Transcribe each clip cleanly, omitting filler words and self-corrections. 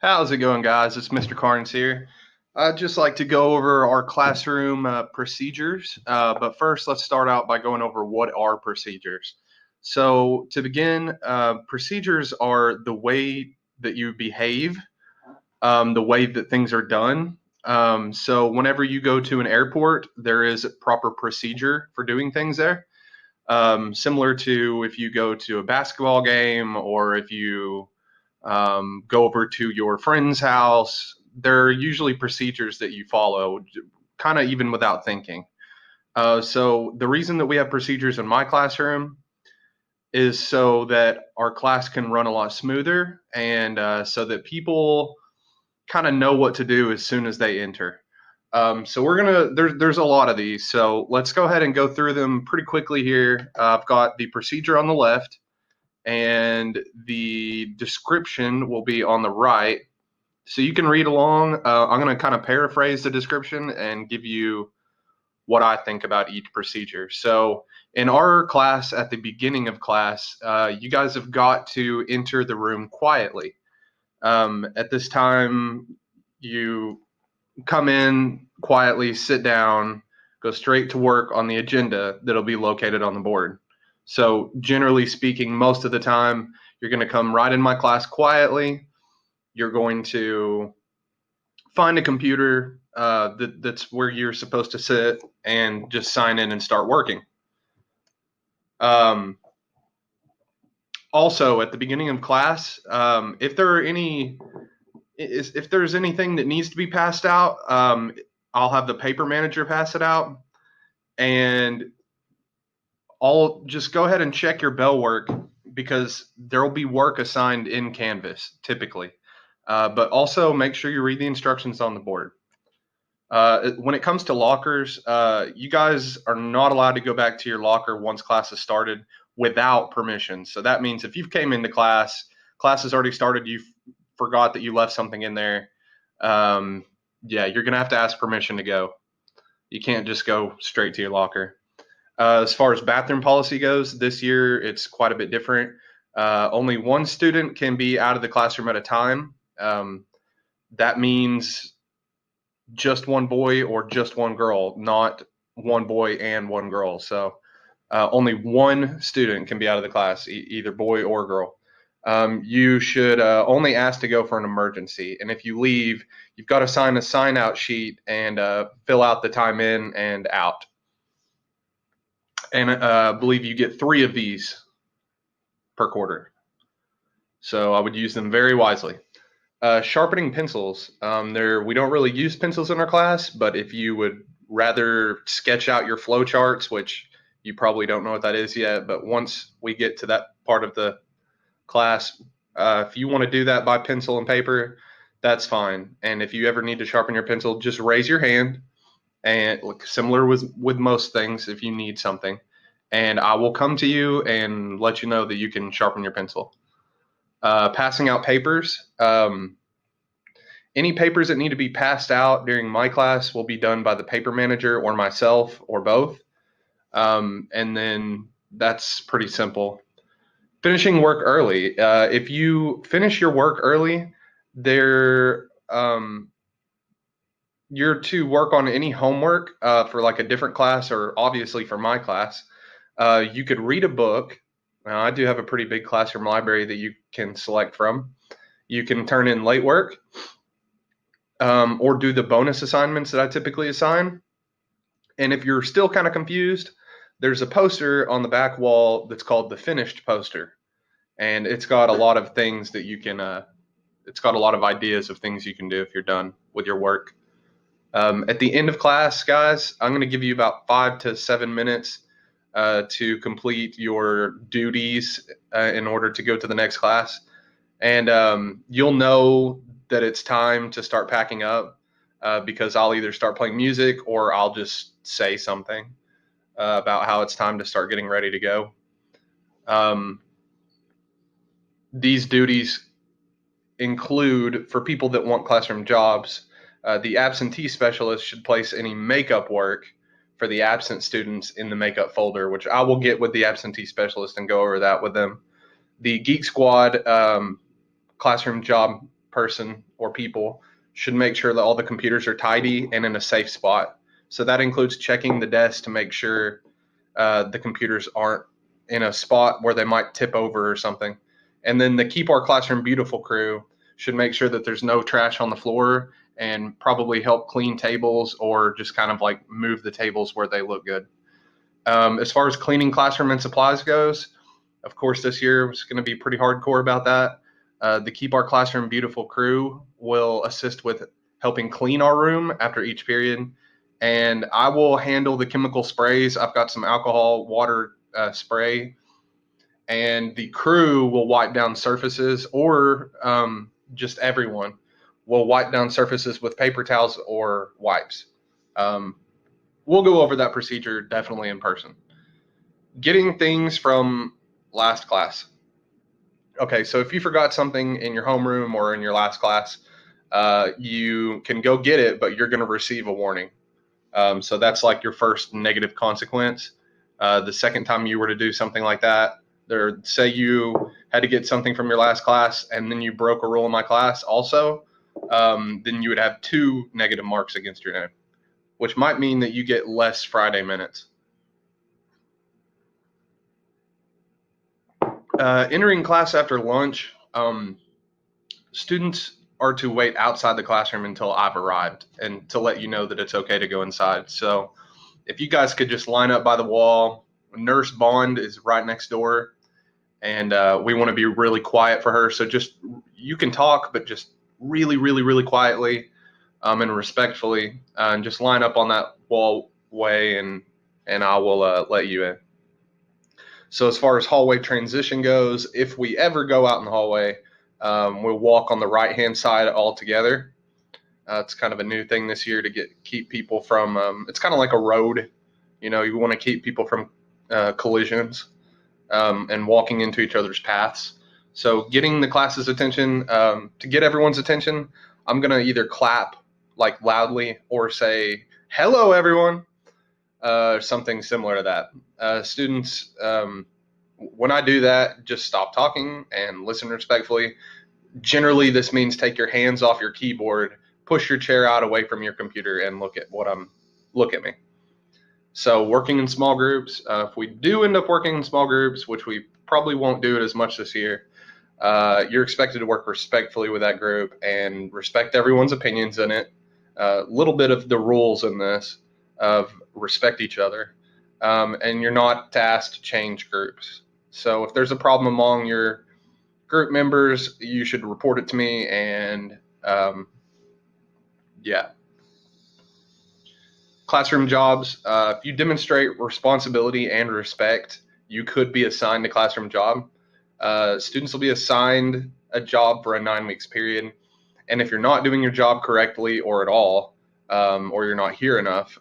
How's it going, guys? It's Mr. Karnes here. I'd just like to go over our classroom procedures, but first let's start out by going over what are procedures. So to begin, procedures are the way that you behave, the way that things are done. So whenever you go to an airport, there is a proper procedure for doing things there. Similar to if you go to a basketball game or if you go over to your friend's house. There are usually procedures that you follow, kind of even without thinking. So the reason that we have procedures in my classroom is so that our class can run a lot smoother and so that people kind of know what to do as soon as they enter. So we're gonna there's a lot of these. So let's go ahead and go through them pretty quickly here. I've got the procedure on the left and the description will be on the right. So you can read along. I'm going to kind of paraphrase the description and give you what I think about each procedure. So in our class, at the beginning of class, you guys have got to enter the room quietly. At this time, you come in quietly, sit down, go straight to work on the agenda that'll be located on the board. So, generally speaking, most of the time, you're going to come right in my class quietly. You're going to find a computer that's where you're supposed to sit and just sign in and start working. Um, Also, at the beginning of class, if there's anything that needs to be passed out, I'll have the paper manager pass it out, and I'll just go ahead and check your bell work because there will be work assigned in Canvas typically. But also make sure you read the instructions on the board. When it comes to lockers, you guys are not allowed to go back to your locker once class has started without permission. So that means if you came into class has already started, you forgot that you left something in there, um, yeah, you're gonna have to ask permission to go. You can't just go straight to your locker. As far as bathroom policy goes, this year it's quite a bit different. Only one student can be out of the classroom at a time. That means just one boy or just one girl, not one boy and one girl. So only one student can be out of the class, either boy or girl. You should only ask to go for an emergency. And if you leave, you've got to sign a sign out sheet and fill out the time in and out. And I believe you get 3 of these per quarter. So I would use them very wisely. Sharpening pencils. We don't really use pencils in our class, but if you would rather sketch out your flow charts, which you probably don't know what that is yet, but once we get to that part of the class, if you want to do that by pencil and paper, that's fine. And if you ever need to sharpen your pencil, just raise your hand, and similar with most things, if you need something, and I will come to you and let you know that you can sharpen your pencil. Passing out papers. Any papers that need to be passed out during my class will be done by the paper manager or myself or both. And then that's pretty simple. Finishing work early. If you finish your work early, there you're to work on any homework for like a different class or obviously for my class. You could read a book. Now, I do have a pretty big classroom library that you can select from. You can turn in late work or do the bonus assignments that I typically assign. And if you're still kind of confused, there's a poster on the back wall that's called the finished poster. And it's got a lot of things that you can, it's got a lot of ideas of things you can do if you're done with your work. At the end of class, guys, I'm going to give you about 5 to 7 minutes to complete your duties in order to go to the next class. And you'll know that it's time to start packing up because I'll either start playing music or I'll just say something about how it's time to start getting ready to go. These duties include, for people that want classroom jobs, the absentee specialist should place any makeup work for the absent students in the makeup folder, which I will get with the absentee specialist and go over that with them. The Geek Squad classroom job person or people should make sure that all the computers are tidy and in a safe spot. So that includes checking the desk to make sure the computers aren't in a spot where they might tip over or something. And then the Keep Our Classroom Beautiful crew should make sure that there's no trash on the floor and probably help clean tables or just kind of like move the tables where they look good. As far as cleaning classroom and supplies goes, of course, this year was going to be pretty hardcore about that. The Keep Our Classroom Beautiful crew will assist with helping clean our room after each period. And I will handle the chemical sprays. I've got some alcohol water spray, and the crew will wipe down surfaces, or just everyone will wipe down surfaces with paper towels or wipes. Um, we'll go over that procedure definitely in person. Getting things from last class. Okay, so if you forgot something in your homeroom or in your last class, you can go get it, but you're going to receive a warning. So that's like your first negative consequence. The second time you were to do something like that, or say you had to get something from your last class and then you broke a rule in my class also, then you would have 2 negative marks against your name, which might mean that you get less Friday minutes. Entering class after lunch, students are to wait outside the classroom until I've arrived and to let you know that it's okay to go inside. So if you guys could just line up by the wall, Nurse Bond is right next door, and we want to be really quiet for her. So just, you can talk, but just really, really, really quietly and respectfully, and just line up on that wallway, and I will let you in. So as far as hallway transition goes, if we ever go out in the hallway, we'll walk on the right-hand side all together. It's kind of a new thing this year to keep people from. It's kind of like a road, you want to keep people from collisions and walking into each other's paths. So getting the class's attention, to get everyone's attention, I'm gonna either clap like loudly or say hello everyone, something similar to that. Students, when I do that, just stop talking and listen respectfully. Generally, this means take your hands off your keyboard, push your chair out away from your computer, and look at me. So working in small groups, if we do end up working in small groups, which we probably won't do it as much this year, you're expected to work respectfully with that group and respect everyone's opinions in it. A little bit of the rules in this of respect each other, and you're not asked to change groups. So if there's a problem among your group members, you should report it to me, and yeah. Classroom jobs, if you demonstrate responsibility and respect, you could be assigned a classroom job. Students will be assigned a job for a 9 weeks period. And if you're not doing your job correctly or at all, or you're not here enough,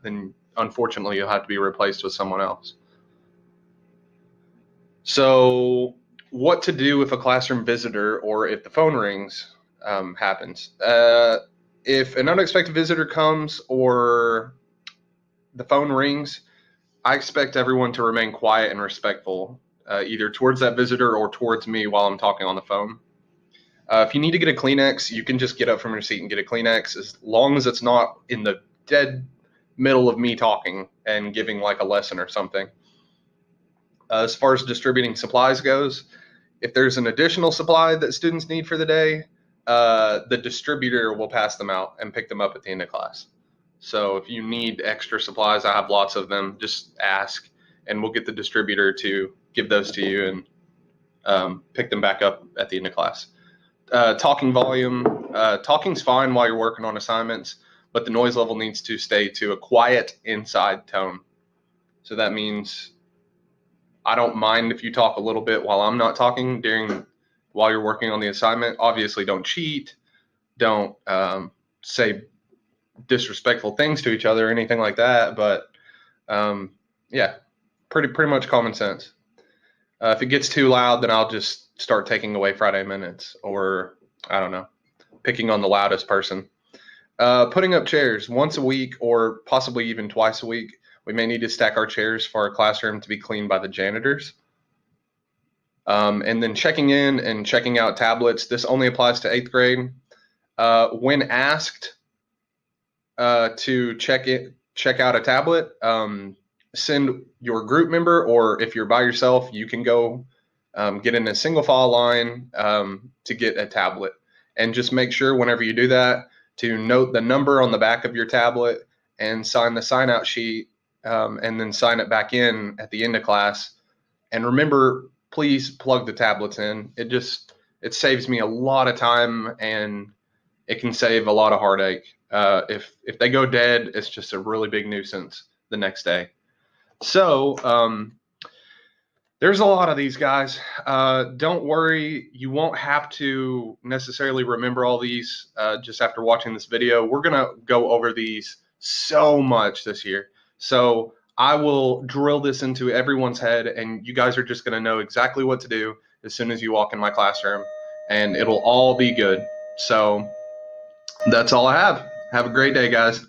then unfortunately you'll have to be replaced with someone else. So what to do if a classroom visitor or if the phone rings happens? If an unexpected visitor comes or the phone rings, I expect everyone to remain quiet and respectful, either towards that visitor or towards me while I'm talking on the phone. If you need to get a Kleenex, you can just get up from your seat and get a Kleenex, as long as it's not in the dead middle of me talking and giving like a lesson or something. As far as distributing supplies goes, if there's an additional supply that students need for the day, the distributor will pass them out and pick them up at the end of class. So if you need extra supplies, I have lots of them. Just ask, and we'll get the distributor to give those to you and pick them back up at the end of class. Talking volume, talking's fine while you're working on assignments, but the noise level needs to stay to a quiet inside tone. So that means I don't mind if you talk a little bit while I'm not talking while you're working on the assignment. Obviously, don't cheat, don't say disrespectful things to each other or anything like that. But yeah, pretty much common sense. If it gets too loud, then I'll just start taking away Friday minutes, or I don't know, picking on the loudest person. Putting up chairs once a week or possibly even twice a week. We may need to stack our chairs for our classroom to be cleaned by the janitors. And then checking in and checking out tablets. This only applies to 8th grade. When asked to check out a tablet, send your group member, or if you're by yourself, you can go get in a single file line to get a tablet. And just make sure whenever you do that to note the number on the back of your tablet and sign the sign out sheet, and then sign it back in at the end of class. And remember, please plug the tablets in. It saves me a lot of time, and it can save a lot of heartache. If they go dead, it's just a really big nuisance the next day. So there's a lot of these guys. Don't worry, you won't have to necessarily remember all these just after watching this video. We're gonna go over these so much this year. So I will drill this into everyone's head, and you guys are just gonna know exactly what to do as soon as you walk in my classroom, and it'll all be good. So that's all I have. Have a great day, guys.